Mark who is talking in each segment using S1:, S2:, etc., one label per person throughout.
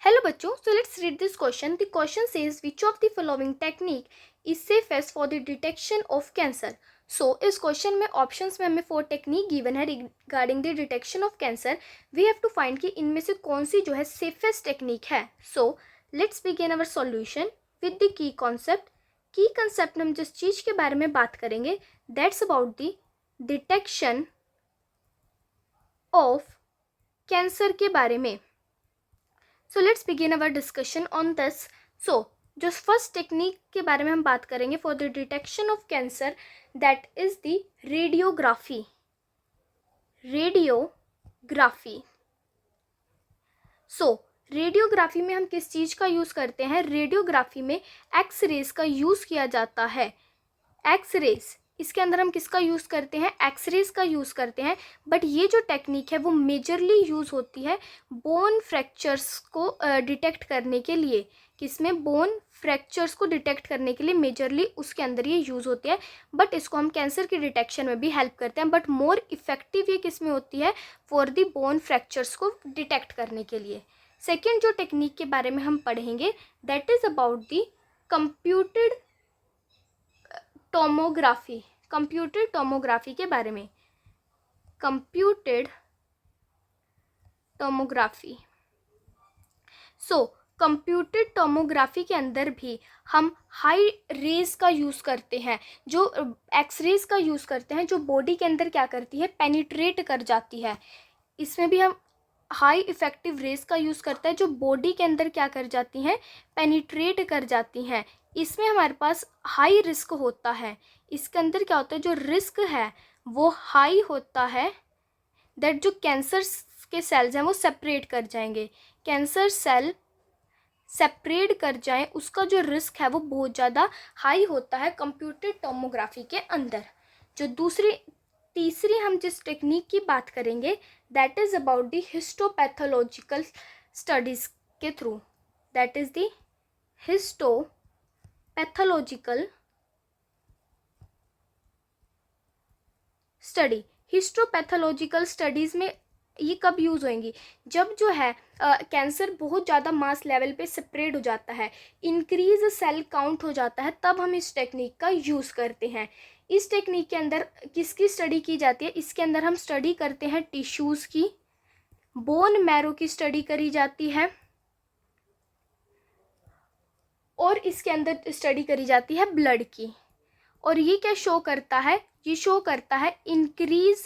S1: Hello बच्चों, so let's read this question. The question says which of the following technique is safest for the detection of cancer? So इस question में options में हमें 4 technique given है regarding the detection of cancer. We have to find कि इनमें से कौन सी जो है सेफेस्ट टेक्निक है. So let's begin our solution with the key concept. Key concept में हम जिस चीज़ के बारे में बात करेंगे that's about the detection of cancer के बारे में. So let's begin our discussion on this. So जो फर्स्ट टेक्निक के बारे में हम बात करेंगे for the detection of cancer that is the radiography. So radiography में हम किस चीज़ का यूज़ करते हैं? रेडियोग्राफी में एक्स रेज का यूज़ किया जाता है. एक्स रेज, इसके अंदर हम किसका यूज़ करते हैं? एक्सरेज का यूज़ करते हैं. बट ये जो टेक्निक है वो मेजरली यूज़ होती है बोन फ्रैक्चर्स को डिटेक्ट करने के लिए. किसमें? बोन फ्रैक्चर्स को डिटेक्ट करने के लिए मेजरली उसके अंदर ये यूज़ होती है. बट इसको हम कैंसर की डिटेक्शन में भी हेल्प करते हैं. बट मोर इफेक्टिव ये किस में होती है? फॉर द बोन फ्रैक्चर्स को डिटेक्ट करने के लिए. सेकेंड जो टेक्निक के बारे में हम पढ़ेंगे that is about the computed tomography. Computed tomography के बारे में. Computed tomography. So computed tomography के अंदर भी हम हाई रेज का यूज़ करते हैं. जो एक्सरेज का यूज़ करते हैं जो बॉडी के अंदर क्या करती है? पेनिट्रेट कर जाती है. इसमें भी हम हाई इफेक्टिव रेज का यूज़ करते हैं जो बॉडी के अंदर क्या कर जाती हैं? पेनिट्रेट कर जाती हैं. इसमें हमारे पास हाई रिस्क होता है. इसके अंदर क्या होता है? जो रिस्क है वो हाई होता है दैट जो कैंसर के सेल्स हैं वो सेपरेट कर जाएंगे. कैंसर सेल सेपरेट कर जाएं उसका जो रिस्क है वो बहुत ज़्यादा हाई होता है कंप्यूटेड टोमोग्राफी के अंदर. जो तीसरी हम जिस टेक्निक की बात करेंगे that is about the histopathological studies के through. That is the histopathological study. Histopathological studies में ये कब यूज़ होंगी? जब जो है कैंसर बहुत ज़्यादा मास लेवल पे स्प्रेड हो जाता है, इंक्रीज सेल काउंट हो जाता है, तब हम इस टेक्निक का यूज़ करते हैं. इस टेक्निक के अंदर किसकी स्टडी की जाती है? इसके अंदर हम स्टडी करते हैं टिश्यूज़ की, बोन मैरो की स्टडी करी जाती है और इसके अंदर स्टडी करी जाती है ब्लड की. और ये क्या शो करता है? ये शो करता है इंक्रीज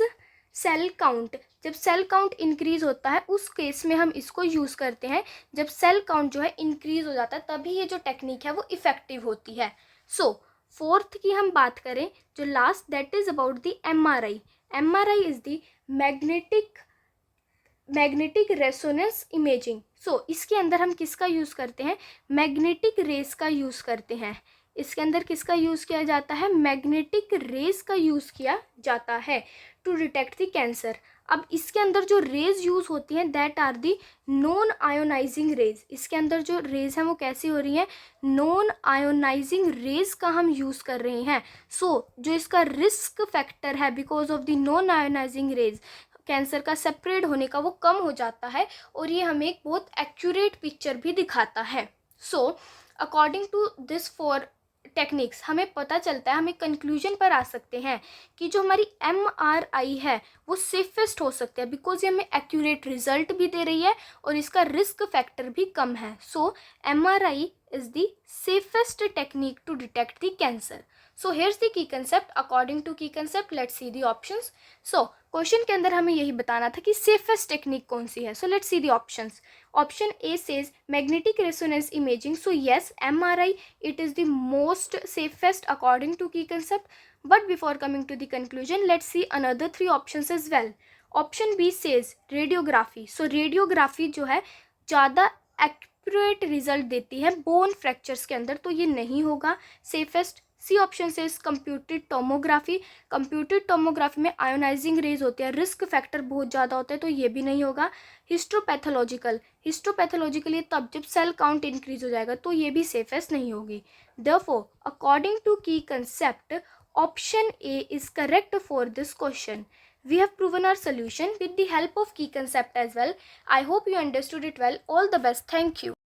S1: सेल काउंट. जब सेल काउंट इंक्रीज होता है उस केस में हम इसको यूज़ करते हैं. जब सेल काउंट जो है इंक्रीज हो जाता है तभी ये जो टेक्निक है वो इफ़ेक्टिव होती है. सो फोर्थ की हम बात करें जो last that is about the MRI. MRI is the magnetic resonance imaging. So इसके अंदर हम किसका यूज़ करते हैं? मैग्नेटिक रेस का यूज़ करते हैं. इसके अंदर किसका यूज़ किया जाता है? मैग्नेटिक रेज का यूज़ किया जाता है टू डिटेक्ट द कैंसर. अब इसके अंदर जो रेज यूज़ होती हैं that are the non ionising rays. इसके अंदर जो रेज हैं वो कैसी हो रही हैं? नॉन आयोनाइजिंग रेज का हम यूज़ कर रहे हैं. सो जो इसका रिस्क फैक्टर है because of the non ionising rays cancer का सेपरेट होने का वो कम हो जाता है और ये हमें एक बहुत एक्यूरेट पिक्चर भी दिखाता है. So according to this four techniques हमें पता चलता है, हम एक कंक्लूजन पर आ सकते हैं कि जो हमारी MRI है वो सेफेस्ट हो सकती है बिकॉज ये हमें एक्यूरेट रिजल्ट भी दे रही है और इसका रिस्क फैक्टर भी कम है. So MRI is the safest technique to detect the cancer. So here's the key concept. According to key concept let's see the options. So question के अंदर हमें यही बताना था कि सेफेस्ट टेक्निक कौन सी है. So let's see the options. Option A says magnetic resonance imaging. So yes MRI it is the most safest according to key concept. But before coming to the conclusion, let's see another 3 options as well. Option B says radiography. So radiography जो है ज़्यादा accurate result देती है bone fractures के अंदर, तो ये नहीं होगा सेफेस्ट. सी ऑप्शन से कंप्यूटेड टोमोग्राफी. कंप्यूटेड टोमोग्राफी में आयोनाइजिंग रेज होती है, रिस्क फैक्टर बहुत ज़्यादा होता है, तो ये भी नहीं होगा. हिस्टोपैथोलॉजिकल ये तब जब सेल काउंट इंक्रीज हो जाएगा, तो ये भी सेफेस्ट नहीं होगी. Therefore, according to key concept, option A is correct for this question. We have proven our solution with the help of key concept as well. I hope you understood it well. All the best. Thank you.